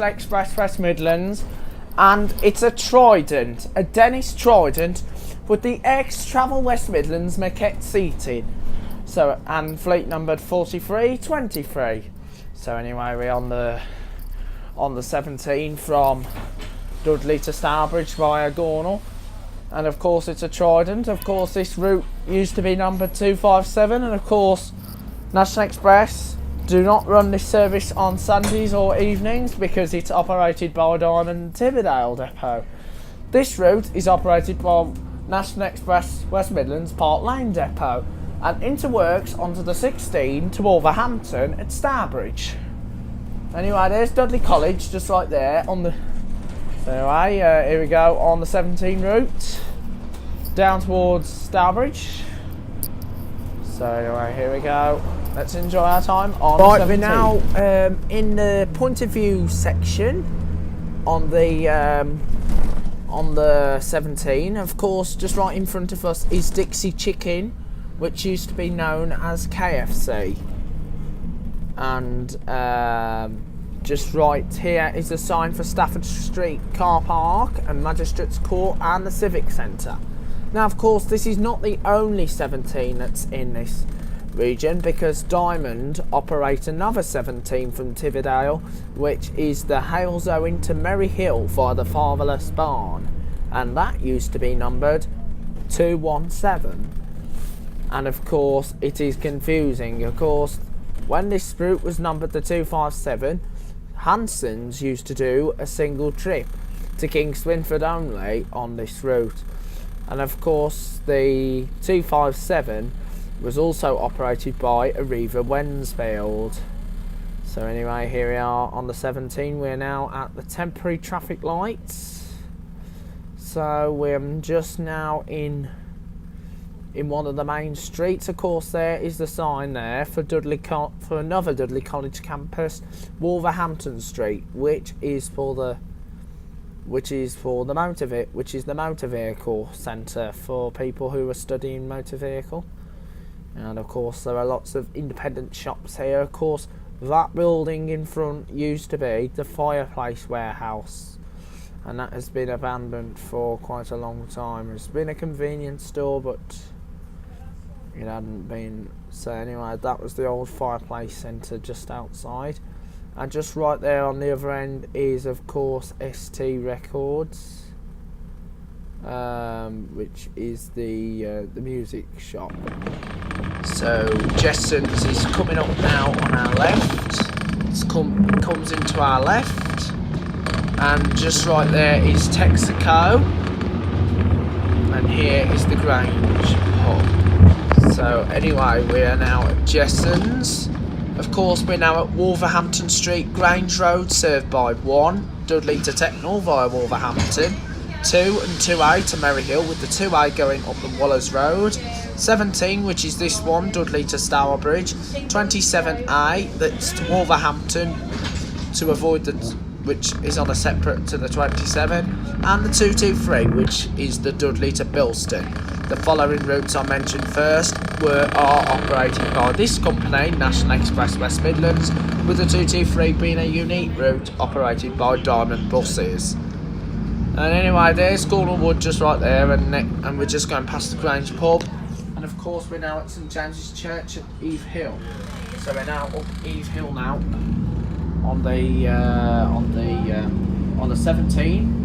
Express West Midlands, and it's a Trident, a Dennis Trident with the ex-Travel West Midlands maquette seating. So, and fleet numbered 4323. So anyway, we're on the 17 from Dudley to Stourbridge via Gornal, and of course it's a Trident. Of course this route used to be numbered 257, and of course National Express do not run this service on Sundays or evenings because it's operated by Diamond Tividale Depot. This route is operated by National Express West Midlands Park Lane Depot and interworks onto the 16 to Wolverhampton at Stourbridge. Anyway, there's Dudley College just right there on the... So anyway, here we go on the 17 route down towards Stourbridge. So anyway, here we go. Let's enjoy our time on the 17. We're now in the point of view section on the 17. Of course, just right in front of us is Dixie Chicken, which used to be known as KFC. And just right here is a sign for Stafford Street Car Park and Magistrates Court and the Civic Centre. Now, of course, this is not the only 17 that's in this region, because Diamond operate another 17 from Tividale, which is the Hales Owen to Merry Hill via the Fatherless Barn, and that used to be numbered 217. And of course it is confusing. Of course, when this route was numbered the 257, Hanson's used to do a single trip to King Swinford only on this route, and of course the 257 was also operated by Arriva Wensfield. So anyway, here we are on the 17. We're now at the temporary traffic lights. So we're just now in one of the main streets. Of course, there is the sign there for another Dudley College campus, Wolverhampton Street, which is the motor vehicle centre for people who are studying motor vehicle. And of course there are lots of independent shops here. Of course, that building in front used to be the fireplace warehouse, and that has been abandoned for quite a long time. It's been a convenience store, but it hadn't been. So anyway, that was the old fireplace centre just outside, and just right there on the other end is of course ST Records, which is the music shop. So Jesson's is coming up now on our left. It comes into our left, and just right there is Texaco, and here is the Grange pub. So anyway, we are now at Jesson's. Of course, we're now at Wolverhampton Street, Grange Road, served by 1 Dudley to Technall via Wolverhampton, 2 and 2A to Merry Hill, with the 2A going up the Wallers Road, 17, which is this one, Dudley to Stourbridge, 27A, that's to Wolverhampton to avoid which is on a separate to the 27, and the 223, which is the Dudley to Bilston. The following routes I mentioned first are operated by this company, National Express West Midlands, with the 223 being a unique route operated by Diamond Buses. And anyway, there's Gornal Wood just right there, and we're just going past the Grange pub. And of course we're now at St James's Church at Eve Hill. So we're now up Eve Hill now on the 17.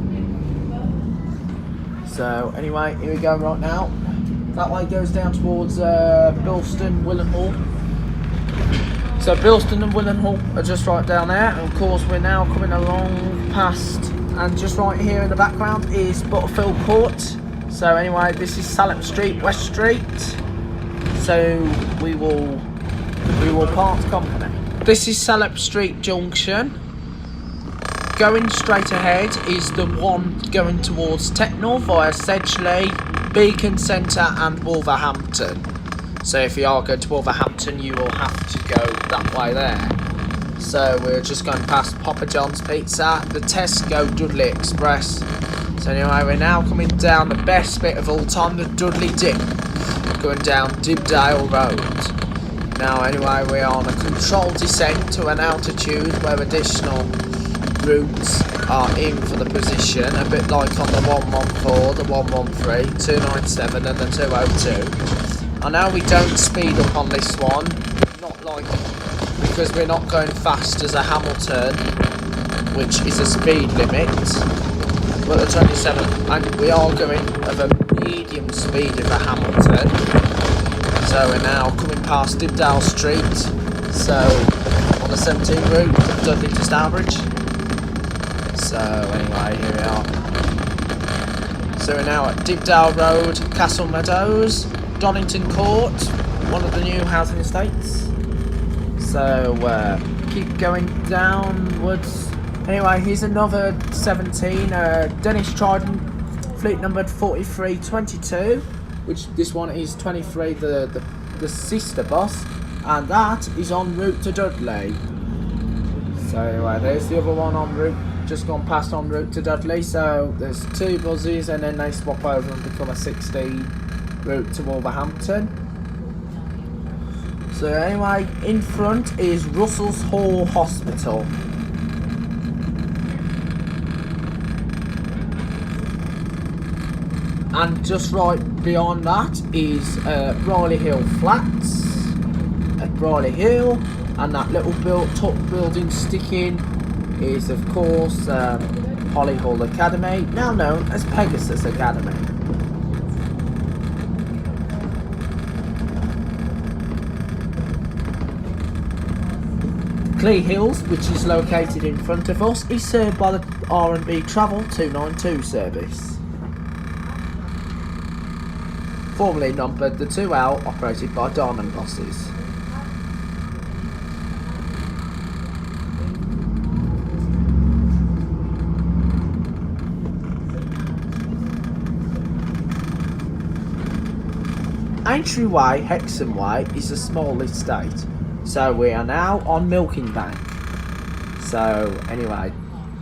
So anyway, here we go right now. That way goes down towards Bilston, Willenhall. So Bilston and Willenhall are just right down there, and of course we're now coming along past, and just right here in the background is Butterfield Court. So anyway, this is Salop Street, West Street. So we will part company. This is Salop Street Junction. Going straight ahead is the one going towards Technall via Sedgley, Beacon Centre and Wolverhampton. So if you are going to Wolverhampton, you will have to go that way there. So we're just going past Papa John's Pizza, the Tesco Dudley Express. So anyway, we're now coming down the best bit of all time, the Dudley Dip, going down Dibdale Road. Now anyway, we are on a controlled descent to an altitude where additional routes are in for the position, a bit like on the 114, the 113, 297 and the 202. I know we don't speed up on this one, not like, because we're not going fast as a Hamilton, which is a speed limit, but the 27, and we are going of a medium speed of a Hamilton. So we're now coming past Dibdale Street, so on the 17 route from Dudley to Stourbridge. So anyway, here we are. So we're now at Dibdale Road, Castle Meadows, Donington Court, one of the new housing estates. So keep going downwards. Anyway, here's another 17, Dennis Trident, fleet numbered 4322, which this one is 23, the sister bus, and that is en route to Dudley. So anyway, there's the other one en route, just gone past en route to Dudley. So there's 2 buses and then they swap over and become a 16 route to Wolverhampton. So anyway, in front is Russell's Hall Hospital. And just right beyond that is Riley Hill Flats at Riley Hill, and that little top building sticking is of course Hollyhull Academy, now known as Pegasus Academy. Clee Hills, which is located in front of us, is served by the R&B Travel 292 service. Formerly numbered the 2L, operated by Diamond Buses. Aintree Way, Hexham Way, is a small estate. So we are now on Milking Bank. So anyway,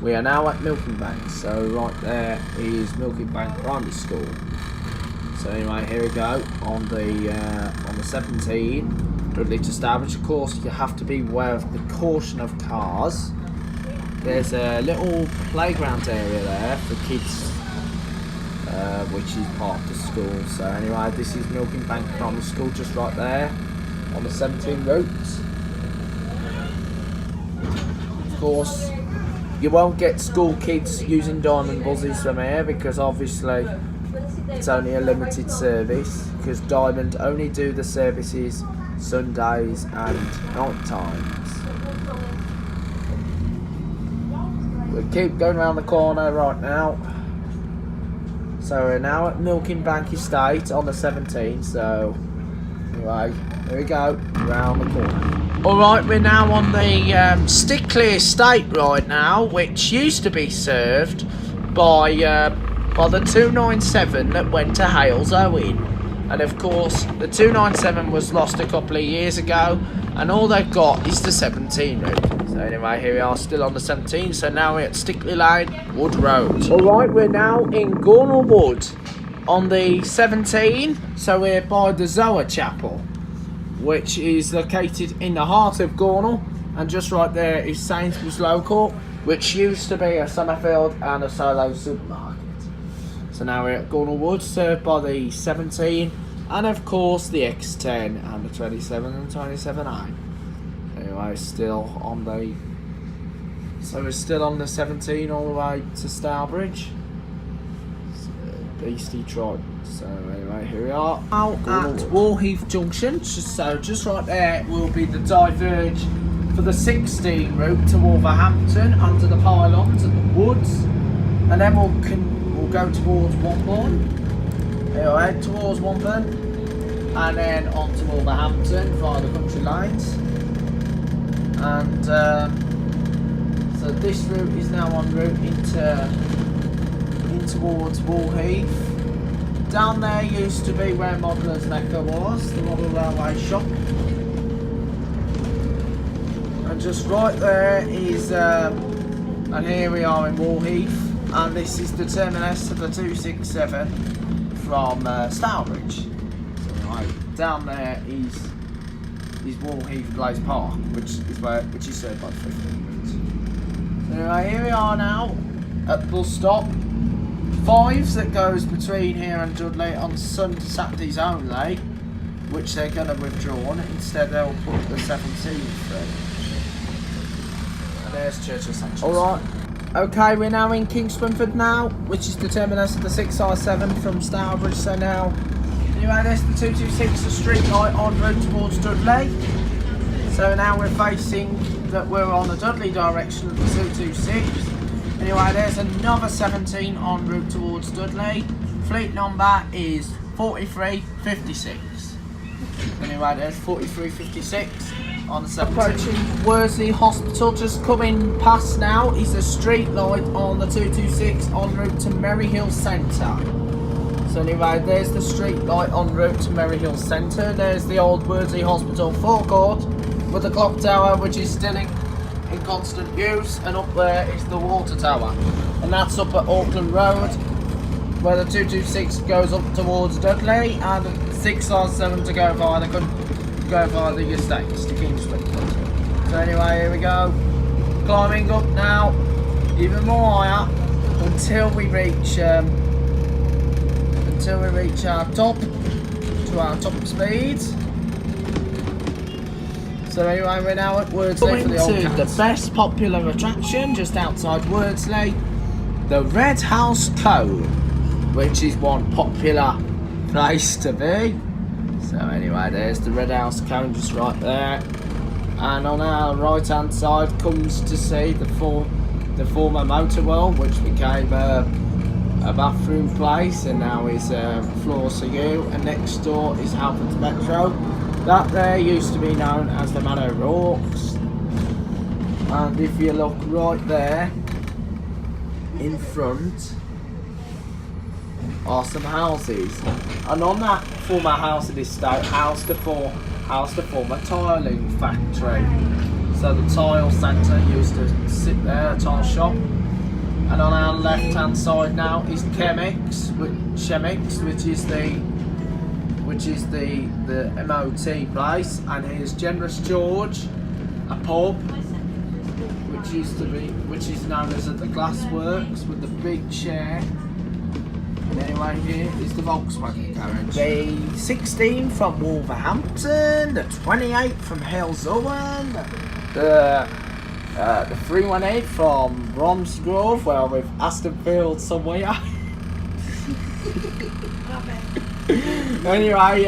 we are now at Milking Bank. So right there is Milking Bank Primary School. So anyway, here we go on the 17, Dudley to Stourbridge. Of course, you have to be aware of the caution of cars. There's a little playground area there for kids, which is part of the school. So anyway, this is Milking Bank Primary School, just right there on the 17 routes. Of course, you won't get school kids using Diamond buses from here because obviously it's only a limited service, because Diamond only do the services Sundays and night times. We'll keep going around the corner right now. So we're now at Milking Bank Estate on the 17th. So anyway, here we go, round the corner. Alright, we're now on the Stickley Estate right now, which used to be served by the 297 that went to Hales Owen. And of course, the 297 was lost a couple of years ago, and all they've got is the 17 route. So anyway, here we are still on the 17, so now we're at Stickley Lane, Wood Road. Alright, we're now in Gornal Wood on the 17, so we're by the Zoa Chapel, which is located in the heart of Gornal, and just right there is Sainsbury's Local, which used to be a Summerfield and a Solo supermarket. So now we're at Gornal Wood, served by the 17, and of course the X10 and the 27 and 27A. Anyway, still on the... So we're still on the 17 all the way to Stourbridge. Beastie Trident. So anyway, here we are. Now at Warheath Junction, just right there will be the diverge for the 16 route to Wolverhampton under the pylons and the woods, and then we'll go towards Womborne. We'll head towards Womborne and then on to Wolverhampton via the country lanes. And so this route is now en route in towards Warheath. Down there used to be where Modler's Necker was, the model railway shop. And just right there is, and here we are in Warheath. And this is the terminus of the 267 from Stourbridge. So right down there is Warheath Glaze Park, which is served by the 15 route. So Anyway, here we are now at bus stop 5 that goes between here and Dudley on Saturdays only, which they're going to withdraw. Instead, they'll put the 17 through. And there's Churchill Sanctions. Alright. Okay, we're now in King Swinford now, which is the terminus of the 6R7 from Stourbridge. So now, anyway, there's the 226, the street light en route towards Dudley. So now we're facing that we're on the Dudley direction of the 226. Anyway, there's another 17 en route towards Dudley. Fleet number is 4356. Anyway, there's 4356 on the 17. Approaching Worsley Hospital, just coming past now is a street light on the 226 en route to Maryhill Centre. So anyway, there's the street light en route to Maryhill Centre. There's the old Worsley Hospital forecourt with the clock tower, which is still in constant use, and up there is the water tower, and that's up at Auckland Road, where the 226 goes up towards Dudley, and the 6R7 to go via the estates to Kingston. So anyway, here we go, climbing up now, even more higher, until we reach our top, to our top speed. So anyway, we're now at Worsley for the old cats. The best popular attraction just outside Worsley, the Red House Cove, which is one popular place to be. So anyway, there's the Red House Cove just right there, and on our right hand side comes to see the former Motor World, which became a bathroom place and now is Floor CU, and next door is Halfords Metro. That there used to be known as the Manor Rocks, and if you look right there in front are some houses, and on that former house of estate housed the former tiling factory. So the tile centre used to sit there, a tile shop, and on our left hand side now is Chemix, which is the MOT place, and here's Generous George, a pub, which is known as at the Glassworks with the big chair. And anyway, here is the Volkswagen garage. The 16 from Wolverhampton, the 28 from Halesowen, the 318 from Bromsgrove, well, with Aston Field somewhere. Anyway,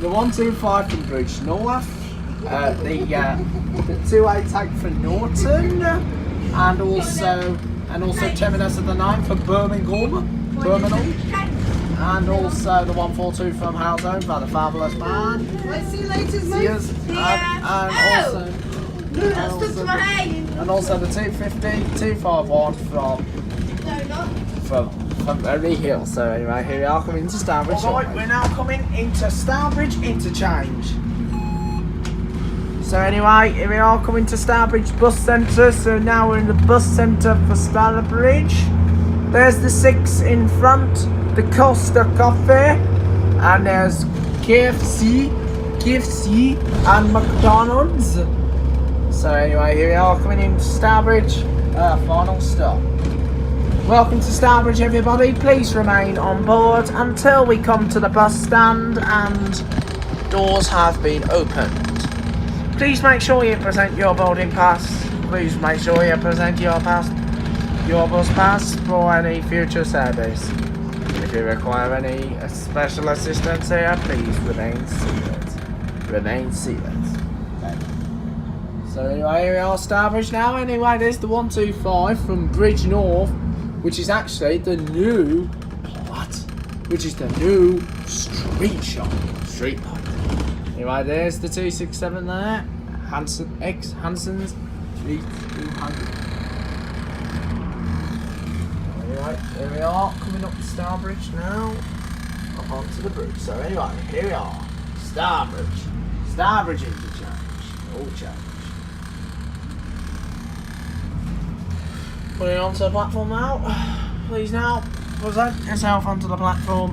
the 125 from Bridge North, the 288 from Norton, and also terminus of the 9 for Birmingham Terminal, and also the 142 from Halzone by the Fabulous Man. See you later, mate. And also the 250, 251 from Maryhill. So anyway, here we are coming into Stourbridge. Alright, we're now coming into Stourbridge Interchange. So anyway, here we are coming to Stourbridge Bus Centre. So now we're in the bus centre for Stourbridge. There's the 6 in front, the Costa Cafe, and there's KFC and McDonald's. So anyway, here we are coming into Stourbridge, final stop. Welcome to Stourbridge, everybody. Please remain on board until we come to the bus stand and doors have been opened. Please make sure you present your boarding pass. Please make sure you present your bus pass for any future service. If you require any special assistance here, please remain seated. Okay. So anyway, here we are, Stourbridge now. Anyway, there's the 125 from Bridge North, which is actually the new street light. Anyway, there's the 267 there, Hanson's 3200. Anyway, here we are, coming up to Stourbridge now, up onto the bridge. So anyway, here we are, Stourbridge Interchange, all change. Putting onto the platform now. Please now, present yourself onto the platform.